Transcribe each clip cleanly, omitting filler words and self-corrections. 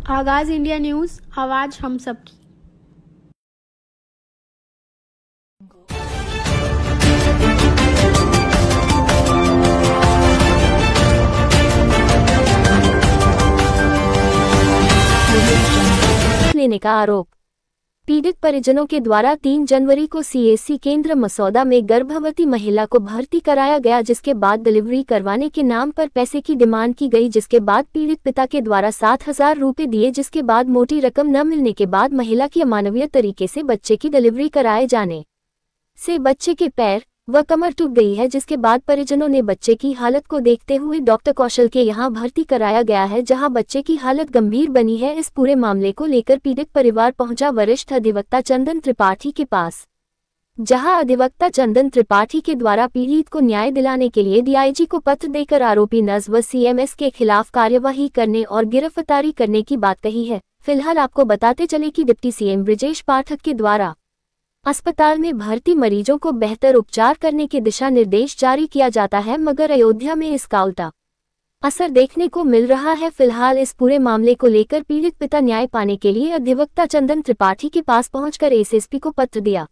आगाज India news, आवाज हम सबकी। लेने का आरोप। पीड़ित परिजनों के द्वारा 3 जनवरी को सीएससी केंद्र मसौदा में गर्भवती महिला को भर्ती कराया गया, जिसके बाद डिलीवरी करवाने के नाम पर पैसे की डिमांड की गई, जिसके बाद पीड़ित पिता के द्वारा 7,000 रुपये दिए, जिसके बाद मोटी रकम न मिलने के बाद महिला की अमानवीय तरीके से बच्चे की डिलीवरी कराए जाने से बच्चे के पैर व कमर टूट गई है, जिसके बाद परिजनों ने बच्चे की हालत को देखते हुए डॉक्टर कौशल के यहां भर्ती कराया गया है, जहां बच्चे की हालत गंभीर बनी है। इस पूरे मामले को लेकर पीड़ित परिवार पहुंचा वरिष्ठ अधिवक्ता चंदन त्रिपाठी के पास, जहां अधिवक्ता चंदन त्रिपाठी के द्वारा पीड़ित को न्याय दिलाने के लिए डीआईजी को पत्र देकर आरोपी नज व सीएमएस के खिलाफ कार्यवाही करने और गिरफ्तारी करने की बात कही है। फिलहाल आपको बताते चले कि डिप्टी सीएम ब्रिजेश पाठक के द्वारा अस्पताल में भर्ती मरीजों को बेहतर उपचार करने के दिशा निर्देश जारी किया जाता है, मगर अयोध्या में इसका उल्टा असर देखने को मिल रहा है। फिलहाल इस पूरे मामले को लेकर पीड़ित पिता न्याय पाने के लिए अधिवक्ता चंदन त्रिपाठी के पास पहुंचकर एसएसपी को पत्र दिया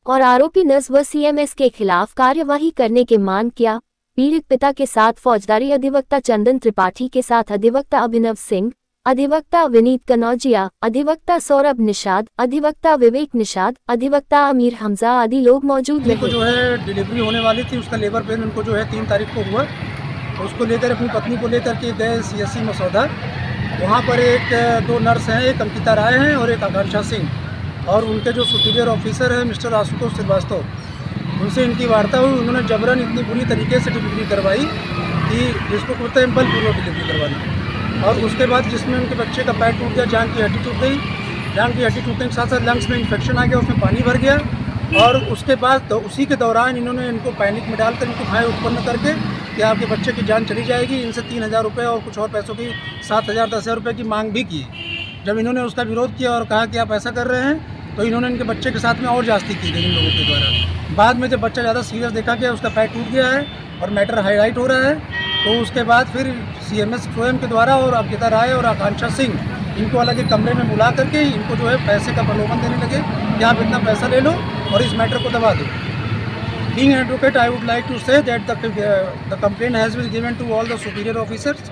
और आरोपी नज व सीएमएस के खिलाफ कार्यवाही करने की मांग किया। पीड़ित पिता के साथ फौजदारी अधिवक्ता चंदन त्रिपाठी के साथ अधिवक्ता अभिनव सिंह, अधिवक्ता विनीत कनौजिया, अधिवक्ता सौरभ निषाद, अधिवक्ता विवेक निषाद, अधिवक्ता अमीर हमजा आदि लोग मौजूद रहे। जो है डिलीवरी होने वाली थी, उसका लेबर पेन उनको जो है 3 तारीख को हुआ, उसको लेकर अपनी पत्नी को लेकर के गए सीएससी मसौदा। वहाँ पर 2 नर्स हैं, एक अंकिता राय हैं और एक आकांक्षा सिंह, और उनके जो सुपीरियर ऑफिसर हैं मिस्टर आशुतोष श्रीवास्तव, उनसे इनकी वार्ता हुई। उन्होंने जबरन इतनी बुरी तरीके से डिलीवरी करवाई कि जिसको कहते हैं बलपूर्वक डिलीवरी करवाना, और उसके बाद जिसमें उनके बच्चे का पैर टूट गया, जान की हड्डी टूट गई। जान की हड्डी टूटने के साथ साथ लंग्स में इन्फेक्शन आ गया, उसमें पानी भर गया, और उसके बाद तो उसी के दौरान इन्होंने इनको पैनिक में डालकर इनको भय उत्पन्न करके कि आपके बच्चे की जान चली जाएगी, इनसे 3,000 रुपये और कुछ और पैसों की 7,000 10,000 रुपये की मांग भी की। जब इन्होंने उसका विरोध किया और कहा कि आप ऐसा कर रहे हैं, तो इन्होंने इनके बच्चे के साथ में और जास्ती की गई इन लोगों के द्वारा। बाद में जब बच्चा ज़्यादा सीरियस देखा गया, उसका पैर टूट गया है और मैटर हाईलाइट हो रहा है, तो उसके बाद फिर सीएमएस स्वयं के द्वारा और अंकिता राय और आकांक्षा सिंह इनको अलग एक कमरे में बुला करके इनको जो है पैसे का प्रलोभन देने लगे कि आप इतना पैसा ले लो और इस मैटर को दबा दो। Being an advocate, I would like to say that the complaint has been given to all the superior officers,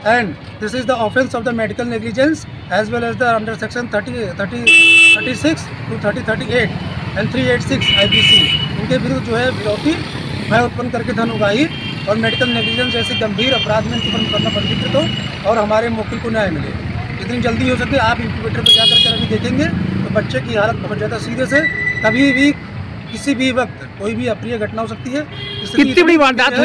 and this is the offence of the medical negligence as well as the under section 36 to 38 and 386 IPC। इनके विरुद्ध जो है विरोधी भय उत्पन्न करके धन उगाही और मेडिकल नेग्लिजेंस जैसे गंभीर अपराध में इनके पर मुकदमा पंजीकृत हो और हमारे मुवक्किल को न्याय मिले। जितनी जल्दी हो सके आप इंक्यूबेटर पर जाकर के अभी देखेंगे तो बच्चे की हालत बहुत ज़्यादा सीरियस है। कभी भी किसी भी वक्त कोई भी अप्रिय घटना हो सकती है। इतनी बड़ी वारदात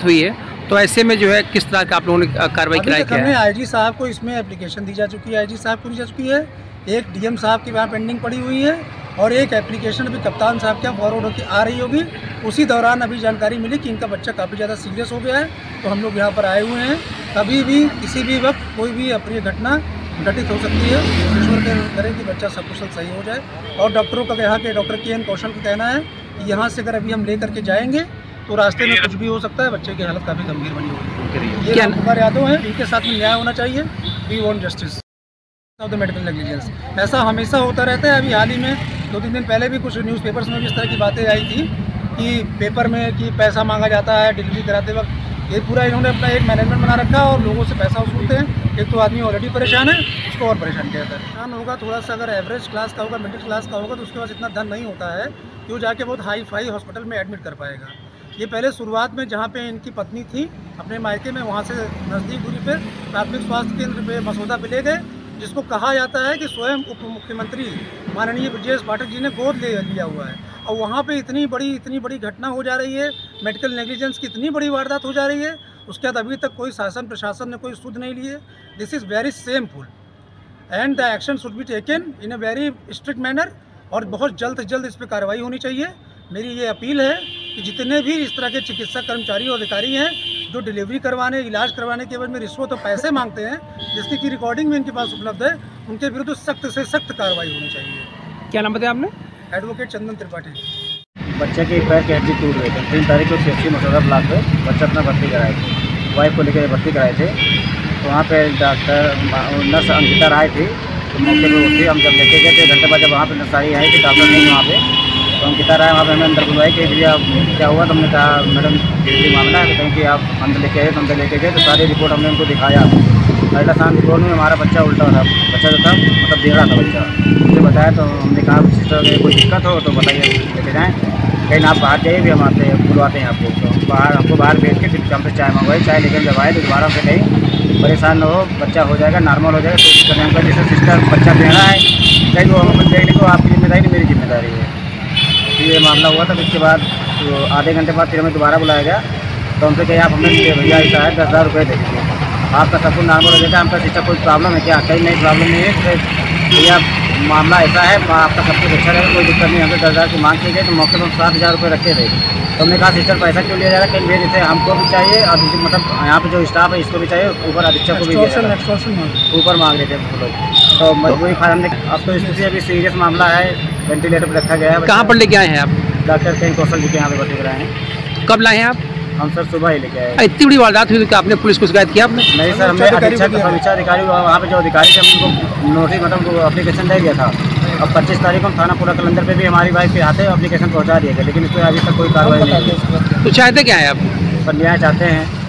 हुई है, तो ऐसे में जो है किस तरह का आप लोगों ने कार्रवाई कराई? हमने आईजी साहब को इसमें एप्लीकेशन दी जा चुकी है, आईजी साहब को दी जा चुकी है, एक डीएम साहब की वहाँ पेंडिंग पड़ी हुई है, और एक एप्लीकेशन अभी कप्तान साहब क्या फॉरवर्ड होकर आ रही होगी। उसी दौरान अभी जानकारी मिली कि इनका बच्चा काफ़ी ज़्यादा सीरियस हो गया है, तो हम लोग यहाँ पर आए हुए हैं। कभी भी किसी भी वक्त कोई भी अप्रिय घटना घटित हो सकती है। ईश्वर करें कि बच्चा सकुशल सही हो जाए। और डॉक्टरों का यहाँ के डॉक्टर के कौशल का कहना है कि यहाँ से अगर अभी हम ले करके जाएंगे तो रास्ते में कुछ भी हो सकता है, बच्चे की हालत काफ़ी गंभीर बनी होगी। ये रामकुमार यादव हैं, इनके साथ में न्याय होना चाहिए। We want justice of the medical negligence. ऐसा हमेशा होता रहता है। अभी हाल ही में 2-3 दिन पहले भी कुछ न्यूज़पेपर्स में भी इस तरह की बातें आई थी कि पेपर में कि पैसा मांगा जाता है डिलीवरी कराते वक्त। ये पूरा इन्होंने अपना एक मैनेजमेंट बना रखा है और लोगों से पैसा वसूलते हैं। एक तो आदमी ऑलरेडी परेशान है, उसको और परेशान किया जाता है। परेशान होगा थोड़ा सा, अगर एवरेज क्लास का होगा, मिडिल क्लास का होगा, तो उसके पास इतना धन नहीं होता है कि वो जाके बहुत हाई फाई हॉस्पिटल में एडमिट कर पाएगा। ये पहले शुरुआत में जहाँ पे इनकी पत्नी थी अपने मायके में, वहाँ से नज़दीक दूरी पर प्राथमिक स्वास्थ्य केंद्र पे मसौदा पे ले गए, जिसको कहा जाता है कि स्वयं उप मुख्यमंत्री माननीय ब्रजेश पाठक जी ने गोद ले लिया हुआ है। और वहाँ पे इतनी बड़ी घटना हो जा रही है, मेडिकल नेग्लिजेंस की इतनी बड़ी वारदात हो जा रही है, उसके बाद अभी तक कोई शासन प्रशासन ने कोई सुध नहीं लिए। This is very shameful and the action should be taken in a very strict manner, और बहुत जल्द से जल्द इस पर कार्रवाई होनी चाहिए। मेरी ये अपील है कि जितने भी इस तरह के चिकित्सा कर्मचारी और अधिकारी हैं जो डिलीवरी करवाने, इलाज करवाने के बाद में रिश्वत और पैसे मांगते हैं, जिसकी की रिकॉर्डिंग में इनके पास उपलब्ध है, उनके विरुद्ध सख्त से सख्त कार्रवाई होनी चाहिए। क्या नाम बताया आपने? एडवोकेट चंदन त्रिपाठी। बच्चे के पैर की हड्डी टूट गई थी। 3 तारीख को सीएससी मसौदा ब्लॉक पे बच्चा अपना भर्ती कराए थे, वाइफ को लेकर भर्ती कराए थे। तो वहाँ पे डॉक्टर नर्स अंकिता राय थी, तो मौके पर उठी। हम जब लेके गए थे घंटे बाद, जब वहाँ पे नर्स आई कि डॉक्टर नहीं वहाँ पे, तो अंकिता राय वहाँ पे हमें अंदर बुलवाई कि भैया क्या हुआ। तो हमने कहा मैडम ये मामला है, कहीं कि आप अंदर लेके आए। तो अंदर लेके गए तो सारी रिपोर्ट हमने उनको दिखाया। अल्ट्रासाउंड रिपोर्ट में हमारा बच्चा उल्टा था, बच्चा जो था मतलब टेढ़ा था बच्चा। मुझे बताया तो हमने कहा सिस्टर अगर कोई दिक्कत हो तो बताइए, लेके जाएँ, कहीं आप बाहर जाइए भी हम आते हैं बुलवाते हैं आपको। तो बाहर हमको बाहर भेज के फिर हमसे चाय मंगवाई। चाय लेकर जब आए तो दोबारा से नहीं परेशान न हो, बच्चा हो जाएगा, नॉर्मल हो जाएगा। तो इस तरह हमका जैसे सिस्टर बच्चा टेढ़ा है कहीं वो हम देख ली तो आपकी जिम्मेदारी नहीं मेरी जिम्मेदारी है। तो ये मामला हुआ था। इसके बाद तो आधे घंटे बाद फिर हमें दोबारा बुलाया गया। तो हमसे कहीं आप हमें भैया ऐसा है 10,000 रुपये दे दीजिए, आपका सब कुछ नॉर्मल हो जाएगा। हमका सिस्टर कोई प्रॉब्लम है क्या? कहीं नहीं प्रॉब्लम नहीं है भैया, मामला ऐसा है आपका सब कुछ अच्छा रहेगा, कोई दिक्कत नहीं। हमसे 10,000 की मांग की गई तो मौके पर 7,000 रुपये रखे थे। तो हमने कहा सिस्टर पैसा क्यों लिया जा रहा है? कहीं भेज देते हमको भी चाहिए और मतलब यहाँ पे जो स्टाफ है इसको भी चाहिए, ऊपर अधीक्षक को भी ऊपर मांग रहे थे वो लोग। तो मजबूरी खान हमने, अब तो स्थिति अभी सीरियस मामला है, वेंटिलेटर पर रखा गया है। कहाँ पर लेके आए हैं आप? डॉक्टर कहीं कौशल जी के यहाँ पे भर्ती कराए हैं। कब लाए हैं आप? हम सर सुबह ही लेके आए। इतनी बड़ी वारदात हुई तो क्या आपने पुलिस को शिकायत किया आपने? नहीं सर, हमने अधीक्षक समीक्षा अधिकारी वहाँ पे जो अधिकारी थे उनको नोटिस मतलब एप्लीकेशन दे दिया था। अब 25 तारीख को थाना पूरा कलंदर पे भी हमारी वाइफ के हाथे एप्लीकेशन पहुँचा दिया गया, लेकिन इस पर अभी तक कोई कार्रवाई नहीं। तो चाहते क्या है आप? पर न्याय चाहते हैं।